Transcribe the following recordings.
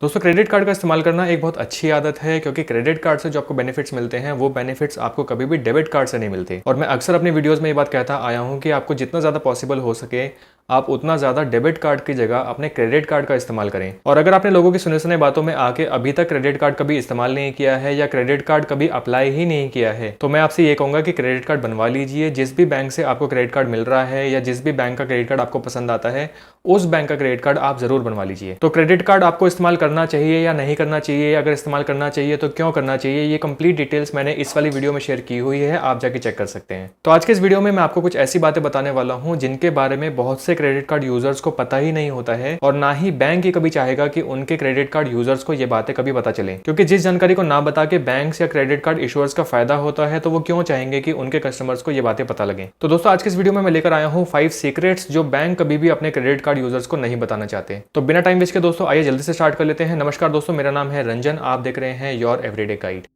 दोस्तों credit card का इस्तेमाल करना एक बहुत अच्छी आदत है क्योंकि क्रेडिट कार्ड से जो आपको बेनिफिट्स मिलते हैं वो बेनिफिट्स आपको कभी भी डेबिट कार्ड से नहीं मिलते। और मैं अक्सर अपनी वीडियोस में ये बात कहता आया हूँ कि आपको जितना ज़्यादा पॉसिबल हो सके आप उतना ज़्यादा डेबिट कार्ड की जगह अपने क्रेडिट कार्ड का इस्तेमाल करें। और अगर आपने लोगों की सुने सुने बातों में आके अभी तक क्रेडिट कार्ड कभी इस्तेमाल नहीं किया है या क्रेडिट कार्ड कभी अप्लाई ही नहीं किया है तो मैं आपसे ये कहूँगा कि क्रेडिट कार्ड बनवा लीजिए। जिस भी बैंक से आपको क्रेडिट कार्ड मिल रहा है या जिस भी बैंक का क्रेडिट कार्ड आपको पसंद आता है उस बैंक का क्रेडिट कार्ड आप जरूर बनवा लीजिए। तो क्रेडिट कार्ड आपको इस्तेमाल करना चाहिए या नहीं करना चाहिए, अगर इस्तेमाल करना चाहिए तो क्यों करना चाहिए, ये कंप्लीट डिटेल्स मैंने इस वाली वीडियो में शेयर की हुई है, आप जाके चेक कर सकते हैं। तो आज के इस वीडियो में मैं आपको कुछ ऐसी बातें बताने वाला हूं जिनके बारे में बहुत से क्रेडिट कार्ड यूजर्स को पता ही नहीं होता है और ना ही बैंक ये कभी चाहेगा कि उनके क्रेडिट कार्ड यूजर्स को ये बातें कभी पता चले, क्योंकि जिस जानकारी को ना बता के बैंक्स या क्रेडिट कार्ड इशुअर्स का फायदा होता है तो वो क्यों चाहेंगे कि उनके कस्टमर्स को ये बातें पता लगे। तो दोस्तों आज के इस वीडियो में मैं लेकर आया हूँ 5 सीक्रेट्स जो बैंक कभी भी अपने क्रेडिट कार्ड यूजर्स को नहीं बताना चाहते। तो बिना टाइम वेस्ट के दोस्तों आइए जल्दी से स्टार्ट कर लेते हैं। नमस्कार दोस्तों, मेरा नाम है रंजन, आप देख रहे हैं योर एवरीडे गाइड।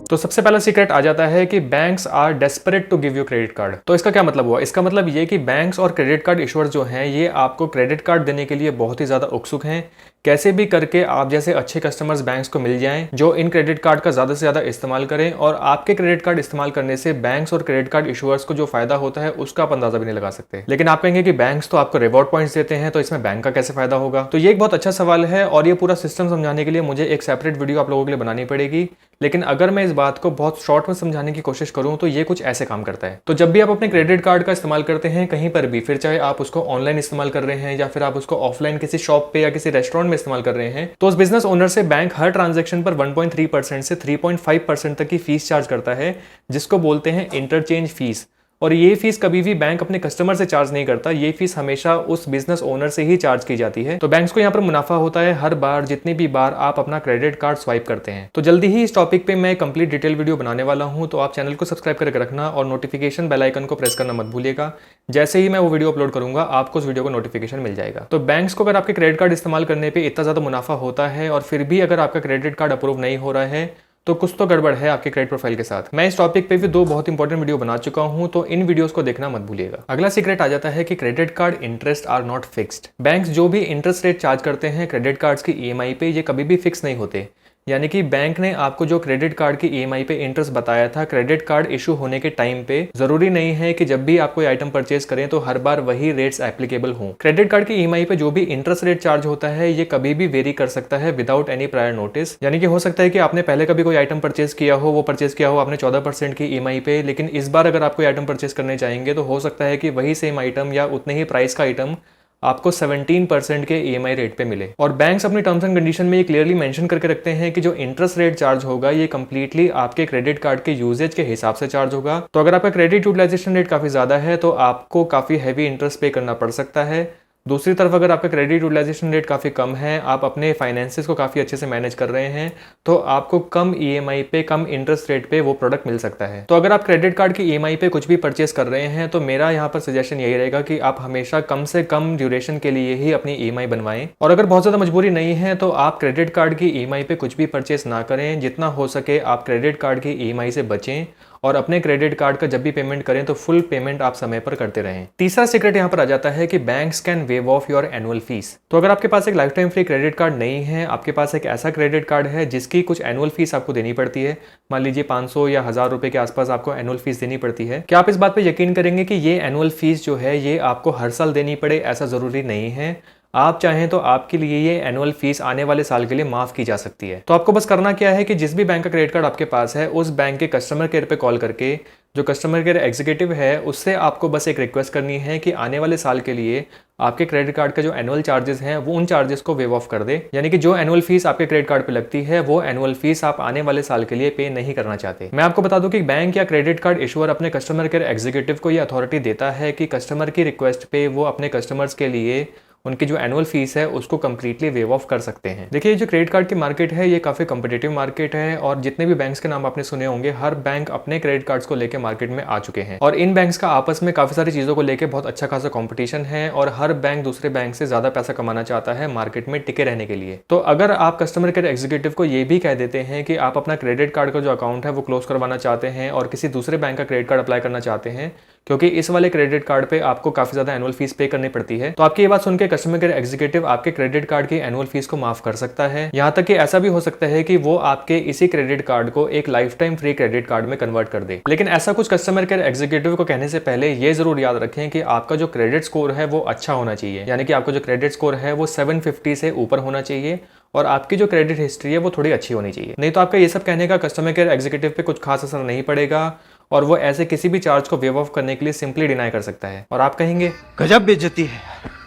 तो सबसे पहला सीक्रेट आ जाता है कि banks are desperate to give you credit card. तो इसका क्या मतलब हुआ? इसका मतलब ये कि बैंक्स और क्रेडिट कार्ड इशुअर्स जो हैं ये आपको क्रेडिट कार्ड देने के लिए बहुत ही ज्यादा उत्सुक हैं। कैसे भी करके आप जैसे अच्छे कस्टमर्स बैंक्स को मिल जाएं जो इन क्रेडिट कार्ड का ज्यादा से ज्यादा इस्तेमाल करें, और आपके क्रेडिट कार्ड इस्तेमाल करने से बैंक्स और क्रेडिट कार्ड इशुअर्स को जो फायदा होता है उसका आप अंदाजा भी नहीं लगा सकते। लेकिन आप कहेंगे कि बैंक्स तो आपको रिवॉर्ड पॉइंट्स देते हैं तो इसमें बैंक का कैसे फायदा होगा? तो ये एक बहुत अच्छा सवाल है और ये पूरा सिस्टम समझाने के लिए मुझे एक सेपरेट वीडियो आप लोगों के लिए बनानी पड़ेगी। लेकिन अगर मैं इस बात को बहुत शॉर्ट में समझाने की कोशिश करूं तो ये कुछ ऐसे काम करता है। तो जब भी आप अपने क्रेडिट कार्ड का इस्तेमाल करते हैं कहीं पर भी, फिर चाहे आप उसको ऑनलाइन इस्तेमाल कर रहे हैं या फिर आप उसको ऑफलाइन किसी शॉप पे या किसी रेस्टोरेंट में इस्तेमाल कर रहे हैं, तो उस बिजनेस ओनर से बैंक हर ट्रांजैक्शन पर 1.3% से 3.5% तक की फीस चार्ज करता है, जिसको बोलते हैं इंटरचेंज फीस। और ये फीस कभी भी बैंक अपने कस्टमर से चार्ज नहीं करता, ये फीस हमेशा उस बिजनेस ओनर से ही चार्ज की जाती है। तो बैंक्स को यहाँ पर मुनाफा होता है हर बार जितनी भी बार आप अपना क्रेडिट कार्ड स्वाइप करते हैं। तो जल्दी ही इस टॉपिक पे मैं कंप्लीट डिटेल वीडियो बनाने वाला हूँ, तो आप चैनल को सब्सक्राइब करके रखना और नोटिफिकेशन बेल आइकन को प्रेस करना मत भूलिएगा। जैसे ही मैं वो वीडियो अपलोड करूंगा आपको उस वीडियो को नोटिफिकेशन मिल जाएगा। तो बैंक्स को अगर आपके क्रेडिट कार्ड इस्तेमाल करने पर इतना ज्यादा मुनाफा होता है और फिर भी अगर आपका क्रेडिट कार्ड अप्रूव नहीं हो रहा है तो कुछ तो गड़बड़ है आपके क्रेडिट प्रोफाइल के साथ। मैं इस टॉपिक पे भी 2 बहुत इंपॉर्टेंट वीडियो बना चुका हूं, तो इन वीडियोस को देखना मत भूलिएगा। अगला सीक्रेट आ जाता है कि credit card interest are not fixed. Banks जो भी इंटरेस्ट रेट चार्ज करते हैं क्रेडिट कार्ड्स की ईएमआई पे, ये कभी भी फिक्स नहीं होते। यानी कि बैंक ने आपको जो क्रेडिट कार्ड की ईएमआई पे इंटरेस्ट बताया था क्रेडिट कार्ड इशू होने के टाइम पे, जरूरी नहीं है कि जब भी आप कोई आइटम परचेज करें तो हर बार वही रेट्स एप्लीकेबल हों। क्रेडिट कार्ड की ईएमआई पे जो भी इंटरेस्ट रेट चार्ज होता है ये कभी भी वेरी कर सकता है विदाउट एनी प्रायर नोटिस। यानी कि हो सकता है कि आपने पहले कभी कोई आइटम परचेज किया हो, वो परचेज किया हो आपने 14% की ईएमआई पे, लेकिन इस बार अगर आप कोई आइटम परचेज करने चाहेंगे तो हो सकता है कि वही सेम आइटम या उतने ही प्राइस का आइटम आपको 17% के ईएमआई रेट पे मिले। और बैंक्स अपनी टर्म्स एंड कंडीशन में ये क्लियरली मेंशन करके रखते हैं कि जो इंटरेस्ट रेट चार्ज होगा ये कंप्लीटली आपके क्रेडिट कार्ड के यूजेज के हिसाब से चार्ज होगा। तो अगर आपका क्रेडिट यूटिलाइजेशन रेट काफी ज्यादा है तो आपको काफी हैवी इंटरेस्ट पे करना पड़ सकता है। दूसरी तरफ अगर आपका क्रेडिट यूटिलाइजेशन रेट काफी कम है, आप अपने फाइनेंसेस को काफी अच्छे से मैनेज कर रहे हैं, तो आपको कम ईएमआई पे कम इंटरेस्ट रेट पे वो प्रोडक्ट मिल सकता है। तो अगर आप क्रेडिट कार्ड की ईएमआई पे कुछ भी परचेस कर रहे हैं तो मेरा यहाँ पर सजेशन यही रहेगा कि आप हमेशा कम से कम ड्यूरेशन के लिए ही अपनी ईएमआई बनवाएं। और अगर बहुत ज्यादा मजबूरी नहीं है तो आप क्रेडिट कार्ड की ईएमआई पे कुछ भी परचेस ना करें। जितना हो सके आप क्रेडिट कार्ड की ईएमआई से बचें और अपने क्रेडिट कार्ड का जब भी पेमेंट करें तो फुल पेमेंट आप समय पर करते रहें। तीसरा सीक्रेट यहाँ पर आ जाता है कि banks can waive off your annual fees. तो अगर आपके पास एक life time free credit card नहीं है, आपके पास एक ऐसा क्रेडिट कार्ड है जिसकी कुछ एनुअल फीस आपको देनी पड़ती है, मान लीजिए 500 या 1000 रुपए के आसपास आपको एनुअल फीस देनी पड़ती है, क्या आप इस बात पर यकीन करेंगे कि ये एनुअल फीस जो है ये आपको हर साल देनी पड़े? ऐसा जरूरी नहीं है। आप चाहें तो आपके लिए ये एनुअल फीस आने वाले साल के लिए माफ की जा सकती है। तो आपको बस करना क्या है कि जिस भी बैंक का क्रेडिट कार्ड आपके पास है उस बैंक के कस्टमर केयर पे कॉल करके जो कस्टमर केयर एग्जीक्यूटिव है उससे आपको बस एक रिक्वेस्ट करनी है कि आने वाले साल के लिए आपके क्रेडिट कार्ड का जो एनुअल चार्जेस हैं वो उन चार्जेस को वेव ऑफ कर दे। यानी कि जो एनुअल फीस आपके क्रेडिट कार्ड पे लगती है वो एनुअल फीस आप आने वाले साल के लिए पे नहीं करना चाहते। मैं आपको बता दूं कि बैंक या क्रेडिट कार्ड इशुअर अपने कस्टमर केयर एग्जीक्यूटिव को ये अथॉरिटी देता है कि कस्टमर की रिक्वेस्ट पे वो अपने कस्टमर्स के लिए उनकी जो एनुअल फीस है उसको कंप्लीटली वेव ऑफ कर सकते हैं। देखिए जो क्रेडिट कार्ड की मार्केट है ये काफी कॉम्पिटिटिव मार्केट है और जितने भी बैंक्स के नाम आपने सुने होंगे हर बैंक अपने क्रेडिट कार्ड्स को लेकर मार्केट में आ चुके हैं और इन बैंक्स का आपस में काफी सारी चीजों को लेकर बहुत अच्छा खासा कंपटीशन है और हर बैंक दूसरे बैंक से ज्यादा पैसा कमाना चाहता है मार्केट में टिके रहने के लिए। तो अगर आप कस्टमर केयर एग्जीक्यूटिव को ये भी कह देते हैं कि आप अपना क्रेडिट कार्ड का जो अकाउंट है वो क्लोज करवाना चाहते हैं और किसी दूसरे बैंक का क्रेडिट कार्ड अप्लाई करना चाहते हैं, क्योंकि इस वाले क्रेडिट कार्ड पे आपको काफी ज्यादा एनुअल फीस पे करनी पड़ती है। तो आपकी ये बात सुन के कस्टमर केयर एग्जीक्यूटिव आपके क्रेडिट कार्ड की एनुअल फीस को माफ कर सकता है। यहाँ तक कि ऐसा भी हो सकता है कि वो आपके इसी क्रेडिट कार्ड को एक life time free credit card में कन्वर्ट कर दे। लेकिन ऐसा कुछ कस्टमर केयर एग्जीक्यूटिव को कहने से पहले ये जरूर याद रखें कि आपका जो क्रेडिट स्कोर है वो अच्छा होना चाहिए, यानी कि आपका जो क्रेडिट स्कोर है वो 750 से ऊपर होना चाहिए और आपकी जो क्रेडिट हिस्ट्री है वो थोड़ी अच्छी होनी चाहिए। नहीं तो आपका ये सब कहने का कस्टमर केयर एग्जीक्यूटिव पे कुछ खास असर नहीं पड़ेगा और वो ऐसे किसी भी चार्ज को वेव ऑफ करने के लिए सिंपली डिनाई कर सकता है। और आप कहेंगे गजब बेइज्जती है।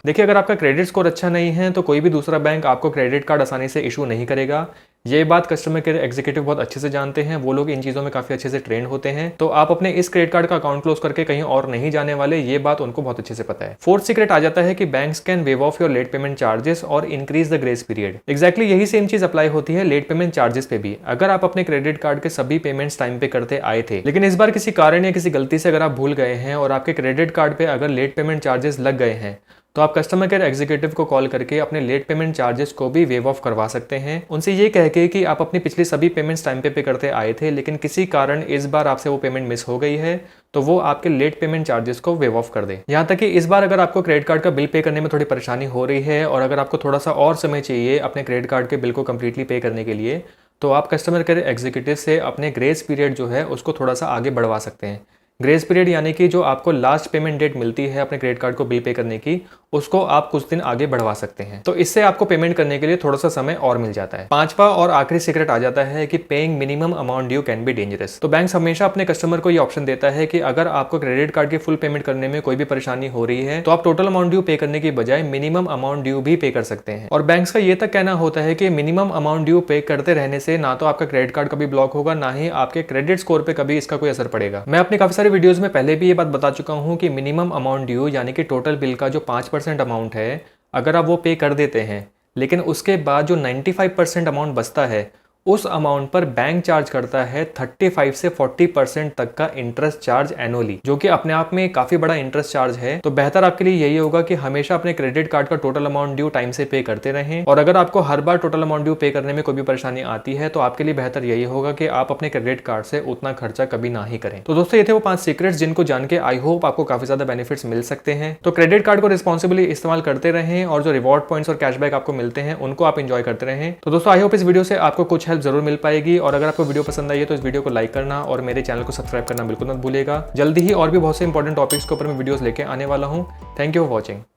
देखिए, अगर आपका क्रेडिट स्कोर अच्छा नहीं है तो कोई भी दूसरा बैंक आपको क्रेडिट कार्ड आसानी से इशू नहीं करेगा। ये बात कस्टमर केयर एग्जीक्यूटिव बहुत अच्छे से जानते हैं, वो लोग इन चीज़ों में काफ़ी अच्छे से ट्रेंड होते हैं। तो आप अपने इस क्रेडिट कार्ड का अकाउंट क्लोज करके कहीं और नहीं जाने वाले, ये बात उनको बहुत अच्छे से पता है। फोर्थ सीक्रेट आ जाता है कि banks can waive off your late payment charges और increase the grace period. Exactly यही सेम चीज अप्लाई होती है लेट पेमेंट चार्जेस पे भी। अगर आप अपने क्रेडिट कार्ड के सभी पेमेंट्स टाइम पे करते आए थे, लेकिन इस बार किसी कारण या किसी गलती से अगर आप भूल गए हैं और आपके क्रेडिट कार्ड पे अगर लेट पेमेंट चार्जेस लग गए हैं, तो आप कस्टमर केयर एग्जीक्यूटिव को कॉल करके अपने लेट पेमेंट चार्जेस को भी वेव ऑफ करवा सकते हैं। उनसे ये कह के कि आप अपनी पिछली सभी पेमेंट्स टाइम पे करते आए थे, लेकिन किसी कारण इस बार आपसे वो पेमेंट मिस हो गई है, तो वो आपके लेट पेमेंट चार्जेस को वेव ऑफ कर दे। यहाँ तक कि इस बार अगर आपको क्रेडिट कार्ड का बिल पे करने में थोड़ी परेशानी हो रही है और अगर आपको थोड़ा सा और समय चाहिए अपने क्रेडिट कार्ड के बिल को कंप्लीटली पे करने के लिए, तो आप कस्टमर केयर एग्जीक्यूटिव से अपने ग्रेस पीरियड जो है उसको थोड़ा सा आगे बढ़वा सकते हैं। ग्रेस पीरियड यानी कि जो आपको लास्ट पेमेंट डेट मिलती है अपने क्रेडिट कार्ड को बिल पे करने की, उसको आप कुछ दिन आगे बढ़वा सकते हैं। तो इससे आपको पेमेंट करने के लिए थोड़ा सा समय और मिल जाता है। पांचवा और आखिरी सीक्रेट आ जाता है कि paying minimum amount due can be dangerous. तो बैंक्स हमेशा अपने कस्टमर को ये ऑप्शन देता है कि अगर आपको क्रेडिट कार्ड की फुल पेमेंट करने में कोई भी परेशानी हो रही है, तो आप टोटल अमाउंट ड्यू पे करने की बजाय मिनिमम अमाउंट ड्यू भी पे कर सकते हैं। और बैंक्स का ये तक कहना होता है कि मिनिमम अमाउंट ड्यू पे करते रहने से ना तो आपका क्रेडिट कार्ड कभी ब्लॉक होगा, ना ही आपके क्रेडिट स्कोर पे कभी इसका कोई असर पड़ेगा। मैं अपने काफी सारे वीडियोस में पहले भी ये बात बता चुका हूं कि मिनिमम अमाउंट ड्यू यानी कि टोटल बिल का जो 5% अमाउंट है, अगर आप वो पे कर देते हैं, लेकिन उसके बाद जो 95% अमाउंट बचता है, उस अमाउंट पर बैंक चार्ज करता है 35 से 40% तक का इंटरेस्ट चार्ज एनुअली, जो कि अपने आप में काफी बड़ा इंटरेस्ट चार्ज है। तो बेहतर आपके लिए यही होगा कि हमेशा अपने क्रेडिट कार्ड का टोटल अमाउंट ड्यू टाइम से पे करते रहें। और अगर आपको हर बार टोटल अमाउंट ड्यू पे करने में कोई भी परेशानी आती है, तो आपके लिए बेहतर यही होगा कि आप अपने क्रेडिट कार्ड से उतना खर्चा कभी ना ही करें। तो दोस्तों, ये थे वो 5 सीक्रेट्स जिनको जान के आई होप आपको काफी ज्यादा बेनिफिट्स मिल सकते हैं। तो क्रेडिट कार्ड को रिस्पॉन्सिबली इस्तेमाल करते रहें और जो रिवॉर्ड पॉइंट्स और कैशबैक आपको मिलते हैं उनको आप एंजॉय करते रहें। तो दोस्तों, आई होप इस वीडियो से आपको कुछ हेल्प जरूर मिल पाएगी। और अगर आपको वीडियो पसंद आई है तो इस वीडियो को लाइक करना और मेरे चैनल को सब्सक्राइब करना बिल्कुल मत भूलिएगा। जल्दी ही और भी बहुत से इंपॉर्टेंट टॉपिक्स के ऊपर मैं वीडियोस लेके आने वाला हूं। Thank you for watching.